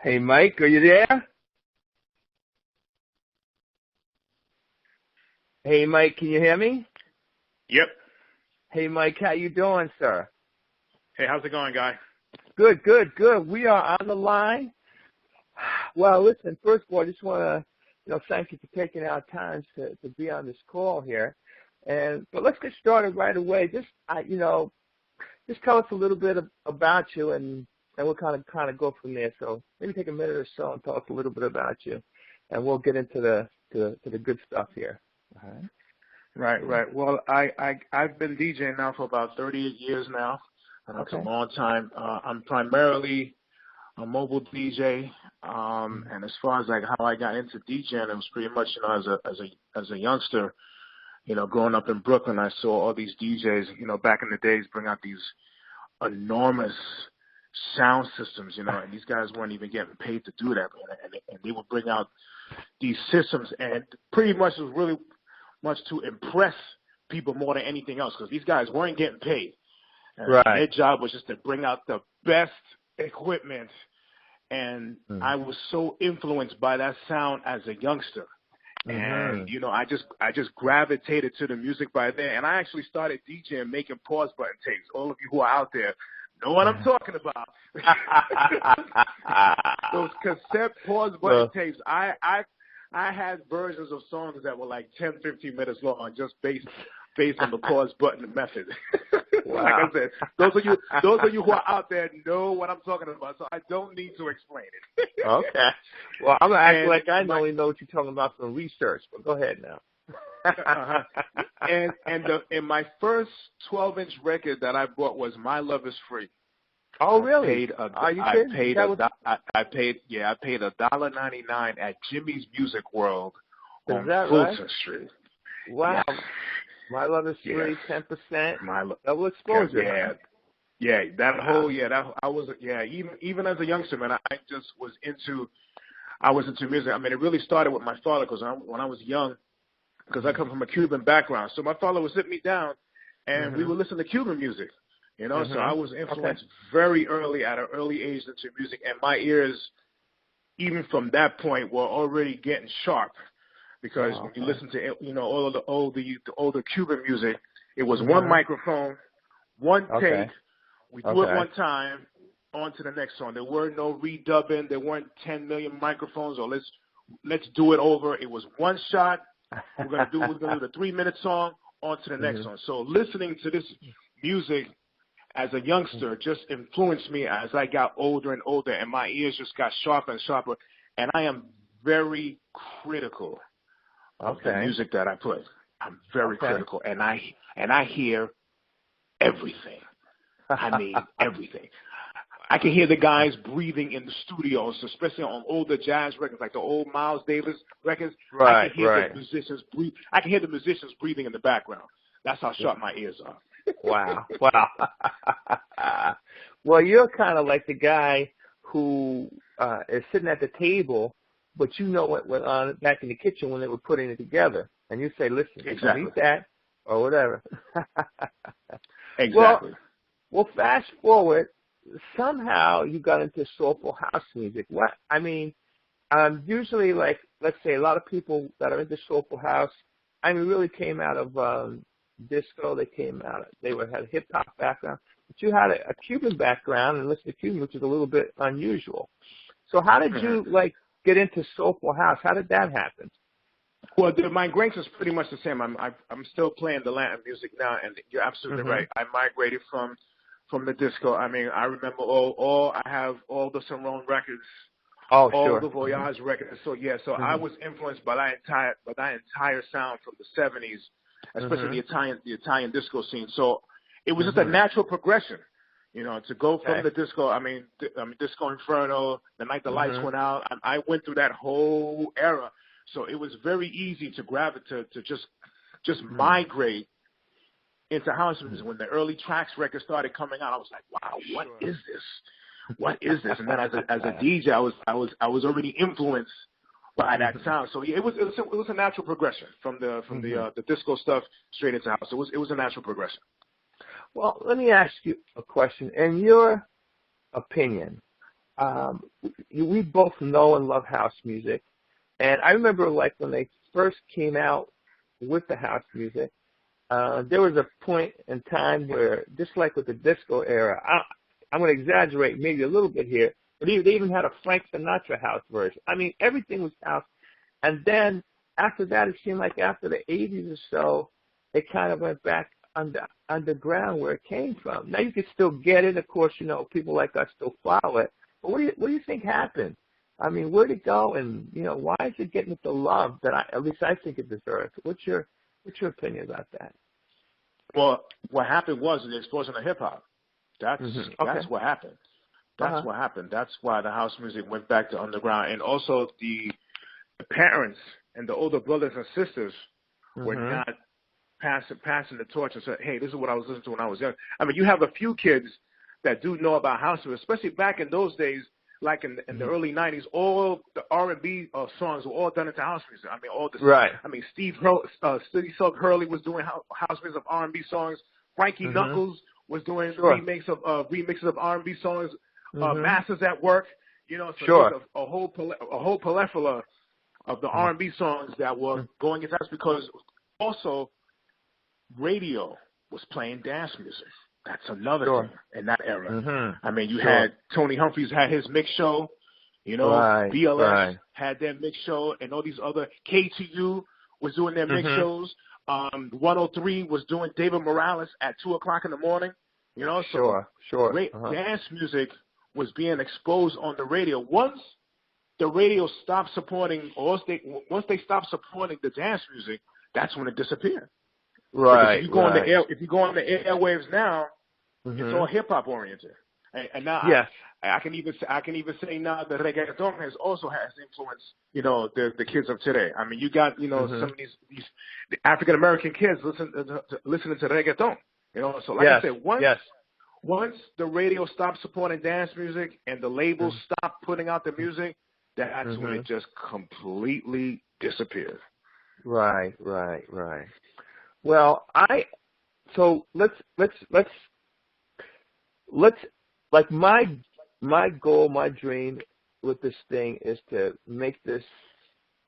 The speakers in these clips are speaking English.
Hey, Mike, are you there? Hey, Mike, can you hear me? Yep. Hey, Mike, how you doing, sir? Hey, how's it going, guy? Good. We are on the line. Well, listen, first of all, I just want to, thank you for taking our time to be on this call here. But let's get started right away. Just tell us a little bit about you, and we'll kind of go from there. So maybe take a minute or so and tell us a little bit about you, and we'll get into the good stuff here. All right. Right. Well, I've been DJing now for about 38 years now, and that's a long time. I'm primarily a mobile DJ, and as far as like how I got into DJing, it was pretty much as a youngster. Growing up in Brooklyn, I saw all these DJs, back in the days, bring out these enormous sound systems, and these guys weren't even getting paid to do that, and they would bring out these systems, and pretty much it was really much to impress people more than anything else, because these guys weren't getting paid. And their job was just to bring out the best equipment, and I was so influenced by that sound as a youngster. And, I just gravitated to the music by then. And I actually started DJing, making pause button tapes. All of you who are out there know what I'm talking about. Those cassette pause button tapes. I had versions of songs that were like 10, 15 minutes long, just based on the pause button method. Wow. Like I said, those of you who are out there know what I'm talking about, so I don't need to explain it. Okay. Well, I'm going to act like I only know what you're talking about from research, but go ahead now. And my first 12-inch record that I bought was My Love Is Free. Oh, really? Are you kidding? I paid $1.99 at Jimmy's Music World on Fulton Street. Wow. Yes. My Love Is Free, 10%. Double exposure. Yeah. I was even as a youngster, man, I just was into music. I mean, it really started with my father, because when I was young, because I come from a Cuban background, so my father would sit me down, and we would listen to Cuban music. So I was influenced very early, at an early age, into music, and my ears, even from that point, were already getting sharp, because when you listen to all of the older Cuban music, it was one microphone, one take. We do it one time, on to the next song. There were no redubbing. There weren't 10 million microphones, or let's do it over. It was one shot. We're gonna do the 3-minute song, on to the next one. So listening to this music as a youngster just influenced me as I got older and older, and my ears just got sharper and sharper. And I am very critical of the music that I play. I'm very critical, and I hear everything. I mean, everything. I can hear the guys breathing in the studios, especially on older jazz records, like the old Miles Davis records. I can hear the musicians breathe. I can hear the musicians breathing in the background. That's how sharp my ears are. Wow. Well, you're kind of like the guy who is sitting at the table, but you know what went on back in the kitchen when they were putting it together. And you say, listen, don't eat that, or whatever. Exactly. Well, fast forward, somehow you got into soulful house music. Usually, like, let's say a lot of people that are into soulful house, really came out of disco. They had a hip hop background, but you had a Cuban background and listened to Cuban, which is a little bit unusual. So how did you get into soulful house? How did that happen? Well, my ingredients is pretty much the same. I'm still playing the Latin music now, and you're absolutely right. I migrated from the disco. I mean, I remember I have all the Cerrone records, all the Voyage records. So I was influenced by that entire sound from the 70s, especially the Italian disco scene. So it was just a natural progression, to go from the disco. Disco Inferno, The Night the Lights Went Out. I went through that whole era. So it was very easy to gravitate to just migrate into house music. When the early Tracks records started coming out, I was like, wow, what is this? What is this? And then as a DJ, I was already influenced by that sound. So it was a natural progression from the disco stuff straight into house. It was a natural progression. Well, let me ask you a question. In your opinion, we both know and love house music. And I remember, like, when they first came out with the house music, there was a point in time where, just like with the disco era, I'm going to exaggerate maybe a little bit here, but they even had a Frank Sinatra house version. I mean, everything was house. And then after that, it seemed like after the 80s or so, it kind of went back underground where it came from. Now you can still get it. Of course, you know, people like us still follow it. But what do you think happened? I mean, where'd it go? And, you know, why is it getting the love that at least I think it deserves? What's your opinion about that? Well, what happened was the explosion of hip hop. That's what happened. That's what happened. That's why the house music went back to underground. And also the parents and the older brothers and sisters were not passing the torch and said, hey, this is what I was listening to when I was young. I mean, you have a few kids that do know about house music, especially back in those days, like in the early 90s, all the R&B songs were all done into house music. I mean, all the I mean, Steve Sugg Hurley was doing house music of R&B songs. Frankie Knuckles was doing remixes of R&B songs. Masters at Work, you know, so there's a whole plethora of the R&B songs that were going into house, because also radio was playing dance music. That's another thing in that era. I mean, you had Tony Humphries had his mix show, you know, BLS had their mix show, and all these other, KTU was doing their mix shows. 103 was doing David Morales at 2 o'clock in the morning, you know, so dance music was being exposed on the radio. Once the radio stopped supporting, or once they stopped supporting the dance music, that's when it disappeared. Right. If you go on the airwaves now, it's all hip hop oriented. And now I can even say now that reggaeton has influenced, you know, the kids of today. I mean, you got, you know, some of these African American kids listening to reggaeton. You know, so like I said, once the radio stopped supporting dance music and the labels stopped putting out the music, that's when it just completely disappeared. Right. Well, so let's like my goal, my dream with this thing is to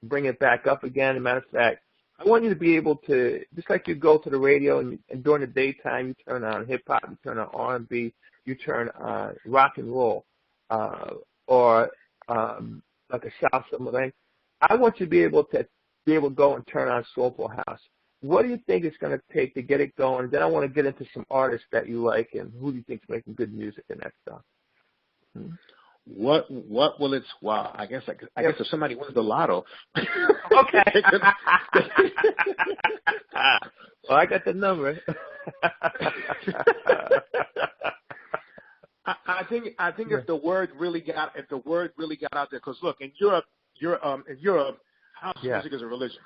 bring it back up again. As a matter of fact, I want you to be able to, just like you go to the radio and during the daytime you turn on hip hop, you turn on R&B, you turn on rock and roll, or like a salsa thing. I want you to be able to go and turn on Soulful House. What do you think it's going to take to get it going? Then I want to get into some artists that you like and who do you think is making good music and that stuff. What will it? Wow, I guess if somebody wins the lotto. Okay. Well, I got the number. I think if the word really got out there, because look, in Europe, house music is a religion.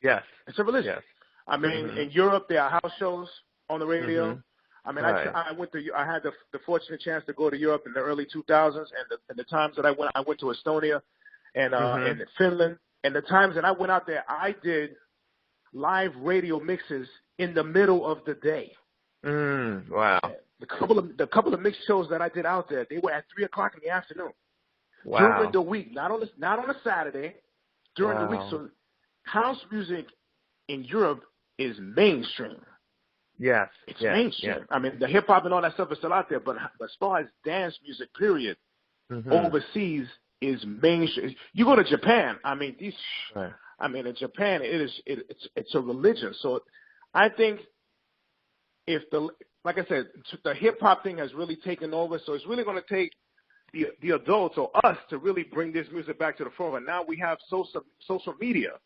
Yes, it's a religion. Yes. I mean, in Europe there are house shows on the radio. I mean, I had the fortunate chance to go to Europe in the early 2000s, and the times that I went to Estonia and Finland, and the times that I went out there, I did live radio mixes in the middle of the day. Wow. The couple of mix shows that I did out there, they were at 3 o'clock in the afternoon. Wow. During the week, not on a Saturday, during the week. So house music in Europe is mainstream. Yes. It's mainstream. Yes. I mean, the hip hop and all that stuff is still out there, but as far as dance music, period, overseas is mainstream. You go to Japan, I mean, in Japan it's a religion. So I think like I said, the hip hop thing has really taken over. So it's really going to take the adults or us to really bring this music back to the forefront. Now we have social media.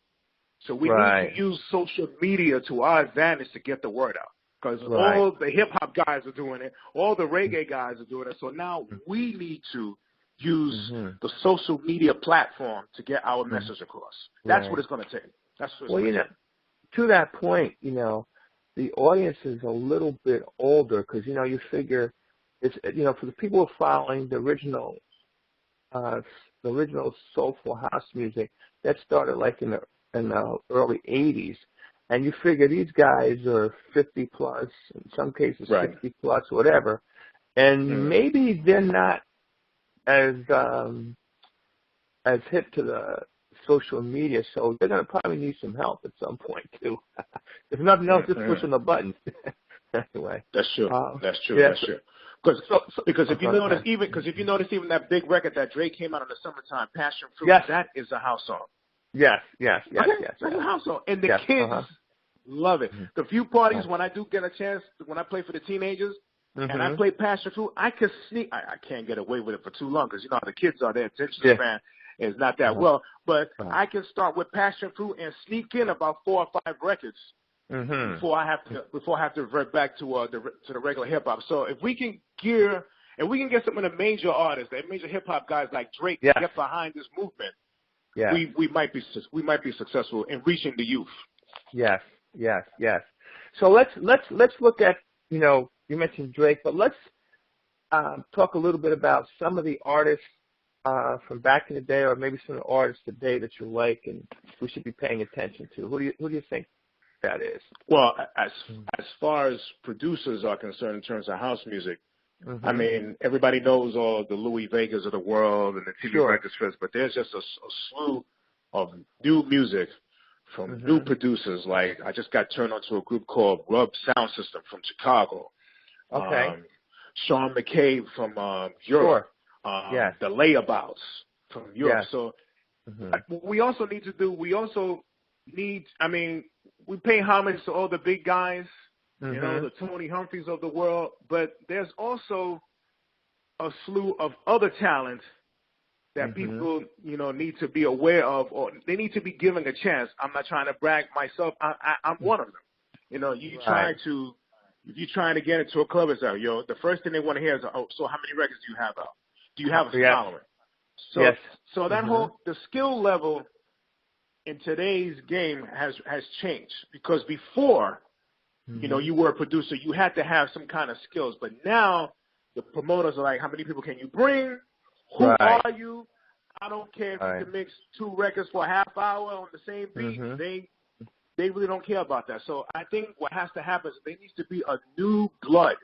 So we need to use social media to our advantage to get the word out. Because all the hip-hop guys are doing it. All the reggae guys are doing it. So now we need to use the social media platform to get our message across. That's what it's going to take. That's what it's going to take. To that point, you know, the audience is a little bit older because, you know, you figure it's, you know, for the people who are following the original soulful house music, that started like in the early 80s. And you figure these guys are 50 plus, in some cases 60 plus, whatever. And maybe they're not as hip to the social media, so they're going to probably need some help at some point too. If nothing else, just pushing the buttons. Anyway, that's true. That's true. Yeah, that's true. Because if you notice, even that big record that Drake came out in the summertime, Passion Fruit, that is a house song. Yes. That's a house song, and the kids love it. The few parties when I do get a chance, when I play for the teenagers, and I play Passion Fruit, I can sneak. I can't get away with it for too long because you know how the kids are. Their attention span is not that well. But I can start with Passion Fruit and sneak in about 4 or 5 records before I have to revert back to the regular hip hop. So if we can get some of the major artists, the major hip hop guys like Drake, get behind this movement, we might be successful in reaching the youth. Yes. So let's look at, you know, you mentioned Drake, but let's talk a little bit about some of the artists from back in the day, or maybe some of the artists today that you like and we should be paying attention to. Who do you think that is? Well, as far as producers are concerned in terms of house music, I mean, everybody knows all the Louis Vegas of the world and the TV Records Fest, but there's just a slew of new music from new producers. Like, I just got turned on to a group called Rub Sound System from Chicago. Okay. Sean McCabe from Europe. The Layabouts from Europe. So we also need, I mean, we pay homage to all the big guys, you know, the Tony Humphreys of the world, but there's also a slew of other talent that people, you know, need to be aware of, or they need to be given a chance. I'm not trying to brag myself. I'm one of them. You know, if you're trying to get into a club, it's like, yo, the first thing they want to hear is, oh, so how many records do you have out? Do you have a following? So that the skill level in today's game has changed, because before, you know, you were a producer, you had to have some kind of skills, but now the promoters are like, how many people can you bring? Who are you? I don't care if you can mix 2 records for a half hour on the same beat. They really don't care about that. So I think what has to happen is there needs to be a new blood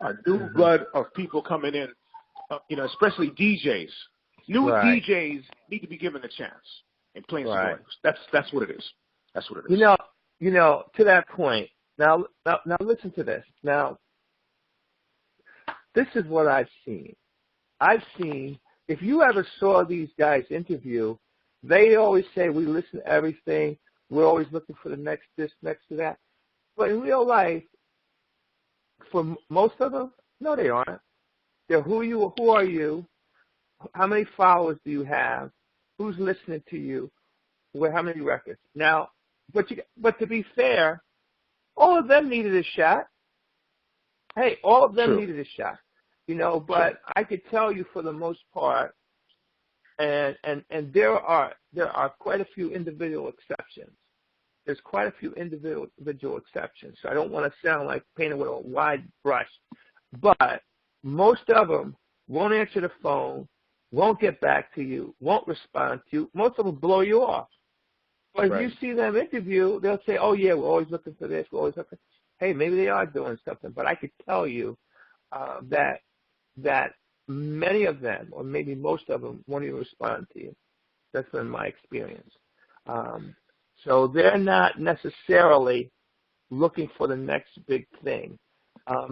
of people coming in, you know, especially DJs. New DJs need to be given a chance in playing some records. That's what it is. That's what it is. You know, to that point. Now listen to this. Now, this is what I've seen. If you ever saw these guys interview, they always say, we listen to everything. We're always looking for the next this, next to that. But in real life, for most of them, no, they aren't. They're who are you? How many followers do you have? Who's listening to you? How many records? Now, but to be fair, all of them needed a shot. Hey, all of them needed a shot. You know, but I could tell you for the most part, and there are quite a few individual exceptions. There's quite a few individual exceptions. So I don't want to sound like painted with a wide brush, but most of them won't answer the phone, won't get back to you, won't respond to you. Most of them blow you off. But if you see them interview, they'll say, oh, yeah, we're always looking for this, we're always looking. Hey, maybe they are doing something. But I could tell you that many of them, or maybe most of them, won't even respond to you. That's been my experience. So they're not necessarily looking for the next big thing.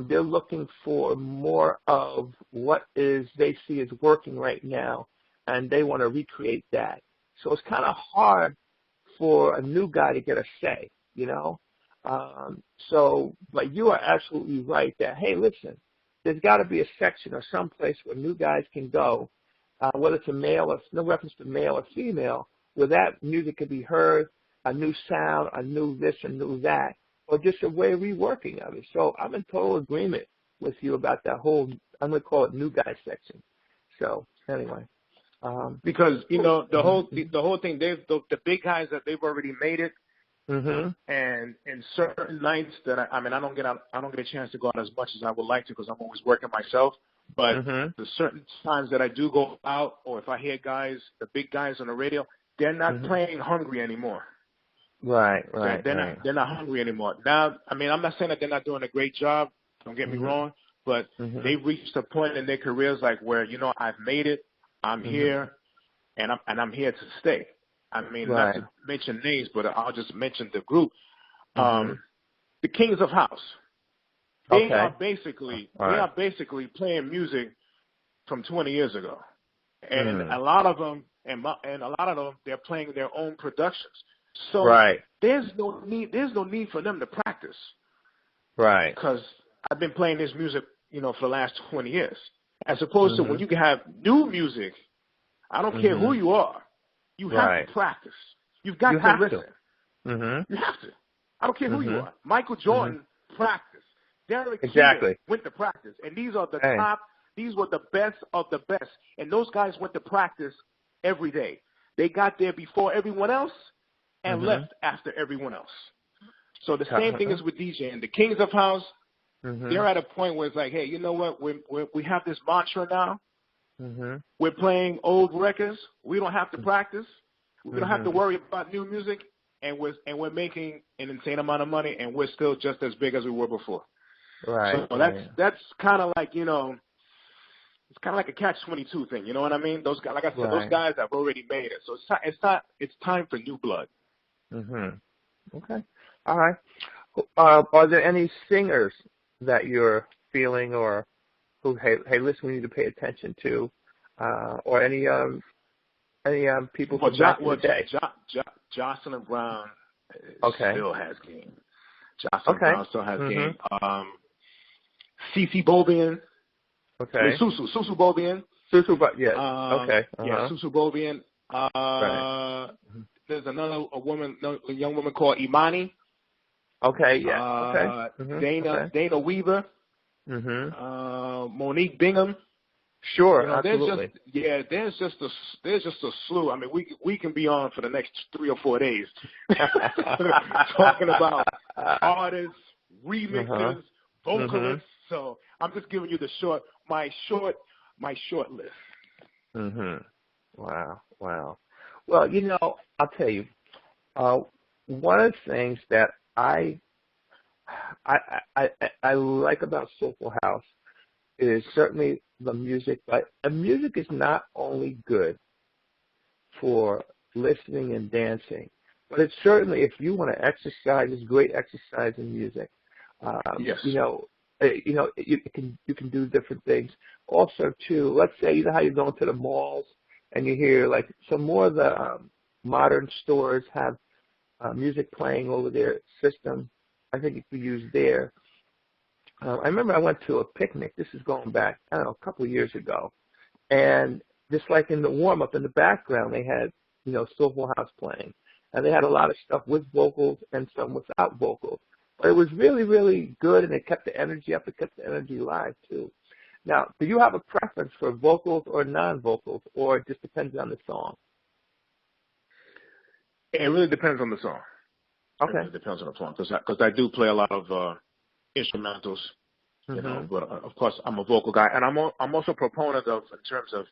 They're looking for more of what they see as working right now, and they want to recreate that. So it's kind of hard for a new guy to get a say, you know. But you are absolutely right that, hey, listen, there's got to be a section or some place where new guys can go, whether it's a male or no reference to male or female, where that music can be heard, a new sound, a new this, a new that, or just a way of reworking of it. So I'm in total agreement with you about that whole, I'm going to call it new guy section. So anyway. Because, you know, the whole thing, the big guys that they've already made it, and in certain nights that I don't get a chance to go out as much as I would like to because I'm always working myself. But the certain times that I do go out, or if I hear guys, the big guys on the radio, they're not playing hungry anymore. They're not hungry anymore. Now, I mean, I'm not saying that they're not doing a great job. Don't get me wrong, but they've reached a point in their careers like where, you know, I've made it, I'm here, and I'm here to stay. I mean, not to mention names, but I'll just mention the group. The Kings of House. They are basically playing music from 20 years ago, and a lot of them they're playing their own productions. So there's no need for them to practice. Right. Because I've been playing this music, you know, for the last 20 years. As opposed to when you can have new music, I don't care who you are, you have to practice. You've got to listen. You have to. I don't care who you are. Michael Jordan practiced. Derek Jeter went to practice. And these are the top, these were the best of the best. And those guys went to practice every day. They got there before everyone else and left after everyone else. So the same thing is with DJing. The Kings of House, they're at a point where it's like, hey, you know what? We have this mantra now. We're playing old records. We don't have to practice. We don't have to worry about new music, and we're making an insane amount of money, and we're still just as big as we were before. Right. So that's kind of like, you know, it's kind of like a catch-22 thing. You know what I mean? Those guys, like I said, those guys have already made it. So it's time for new blood. Okay. All right. Are there any singers that you're feeling or who, hey, listen, we need to pay attention to, or any people from back in the day? Jocelyn Brown still has game. Jocelyn Brown still has game. Cece Bobian. Susu Bobian. Susu Bobian. Yeah, Susu Bobian. There's another young woman called Imani. Dana Weaver. Monique Bingham. Sure, you know, absolutely. There's just a slew. I mean, we can be on for the next 3 or 4 days talking about artists, remixers, vocalists. So I'm just giving you my short list. Wow. Well, you know, I'll tell you, one of the things that I like about Soulful House is certainly the music, but the music is not only good for listening and dancing, but it's certainly, if you want to exercise, it's great exercise in music. You can do different things. Also, too, let's say, you know how you're going to the malls and you hear like some more of the modern stores have music playing over their system. I think it could be used there. I remember I went to a picnic. This is going back, I don't know, a couple of years ago. And just like in the warm-up, in the background, they had, you know, Soulful House playing. And they had a lot of stuff with vocals and some without vocals. But it was really, really good, and it kept the energy up. It kept the energy live, too. Now, do you have a preference for vocals or non-vocals, or it just depends on the song? It really depends on the song. Okay. It depends on the song, because I do play a lot of instrumentals, you know. But of course, I'm a vocal guy, and I'm also a proponent of, in terms of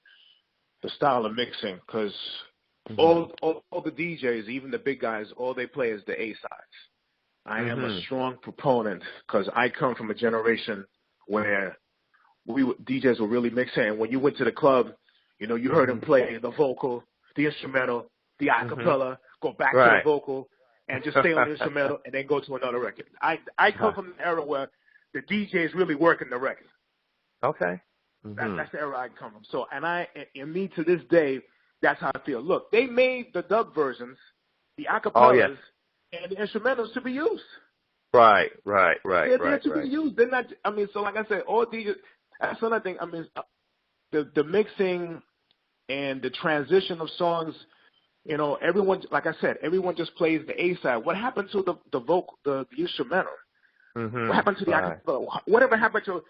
the style of mixing, because all the DJs, even the big guys, all they play is the A sides. I am a strong proponent, because I come from a generation where DJs were really mixing, and when you went to the club, you know, you heard them play the vocal, the instrumental, the acapella, go back to the vocal, and just stay on the instrumental, and then go to another record. I come from an era where the DJ is really working the record. Okay. That's the era I come from. So, and me to this day, that's how I feel. Look, they made the dub versions, the acapellas, and the instrumentals to be used. Right. They're to be used. They're not. I mean, so like I said, all DJs. That's another thing. I mean, the mixing and the transition of songs. You know, everyone, like I said, everyone just plays the A side. What happened to the vocal, the instrumental? What happened to the acapella? Whatever happened to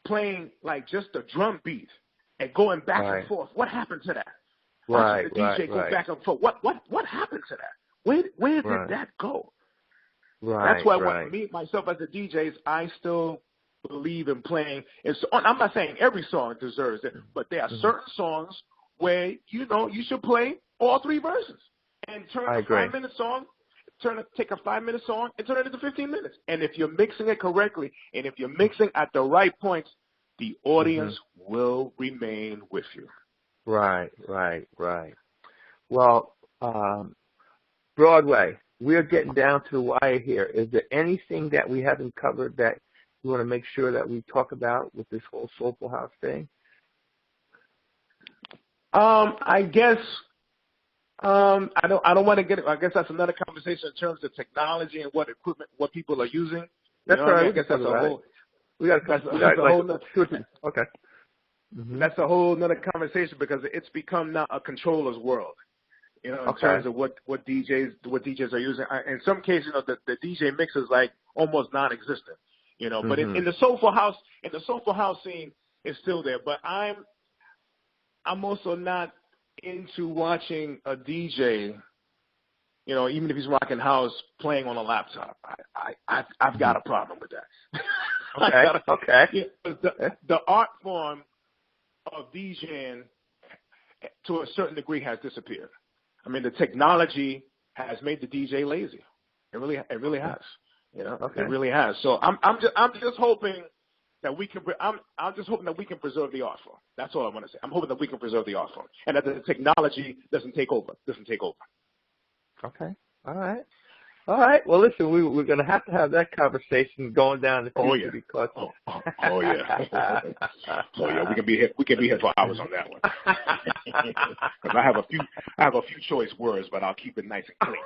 playing like just the drum beat and going back and forth? What happened to that? Watching the DJ go back and forth. What happened to that? Where did that go? That's why myself as a DJ, I still believe in playing. I'm not saying every song deserves it, but there are certain songs where, you know, you should play all 3 verses and turn a 5-minute song, take a 5-minute song and turn it into 15 minutes. And if you're mixing it correctly, and if you're mixing at the right points, the audience will remain with you. Right. Well, Broadway, we're getting down to the wire here. Is there anything that we haven't covered that you want to make sure that we talk about with this whole Soulful House thing? I guess I don't want to get. I guess that's another conversation in terms of technology and what equipment, what people are using. That's all right. I guess that's a whole. Okay. That's a whole another conversation because it's become now a controller's world. In terms of what DJs are using. In some cases, the DJ mix is like almost non-existent. But in the Soulful House, scene, it's still there. But I'm also not into watching a DJ, even if he's rocking house, playing on a laptop. I've got a problem with that. Okay. The art form of DJing, to a certain degree, has disappeared. I mean, the technology has made the DJ lazy. It really has. It really has. So I'm just hoping that we can. I'm just hoping that we can preserve the art form. That's all I want to say. I'm hoping that we can preserve the art form and that the technology doesn't take over. Okay. All right. Well, listen, we're going to have that conversation going down the future because. Oh yeah. We can be here for hours on that one. Because I have a few choice words, but I'll keep it nice and clean.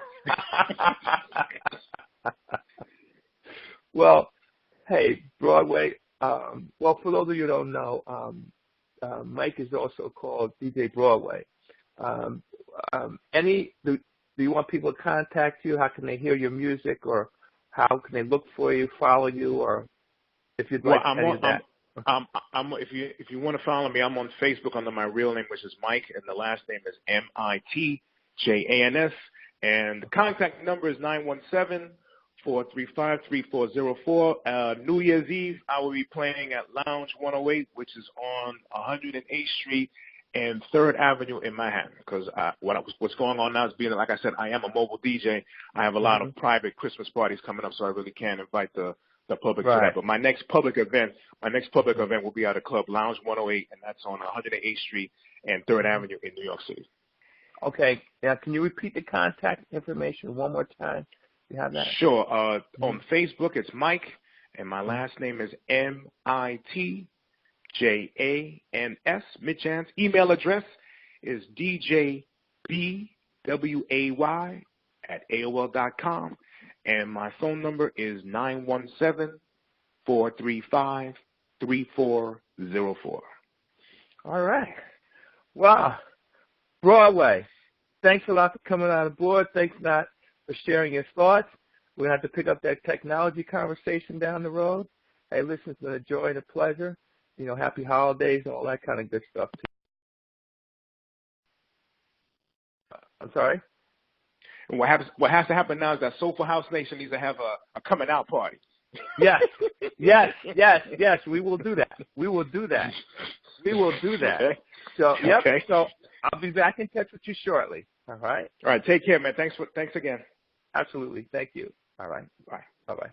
Well, hey, Broadway. Well, for those of you who don't know, Mike is also called DJ Broadway. Do you want people to contact you? How can they hear your music, or how can they look for you, follow you, or if you'd like any of that? If you want to follow me, I'm on Facebook under my real name, which is Mike, and the last name is MITJANS, and the contact number is 917-435-3404. New Year's Eve, I will be playing at Lounge 108, which is on 108th Street and 3rd Avenue in Manhattan, because what's going on now is being, like I said, I am a mobile DJ. I have a lot of private Christmas parties coming up, so I really can't invite the public to that. But my next public event will be at a club, Lounge 108, and that's on 108th Street and 3rd Avenue in New York City. Okay. Now, can you repeat the contact information one more time? You have that? Sure. On Facebook, it's Mike, and my last name is MITJANS, Mitchans. Email address is djbway@aol.com, and my phone number is 917-435-3404. All right. Wow. Broadway, thanks a lot for coming on board. Thanks a lot for sharing your thoughts. We're going to have to pick up that technology conversation down the road. Hey, listen, it's been a joy and a pleasure. Happy holidays and all that kind of good stuff, too. I'm sorry? And what has to happen now is that Soulful House Nation needs to have a coming out party. Yes. We will do that. Okay. So, yep. Okay. So I'll be back in touch with you shortly. All right. All right. Take care, man. Thanks again. Absolutely. Thank you. All right. Bye. Bye-bye.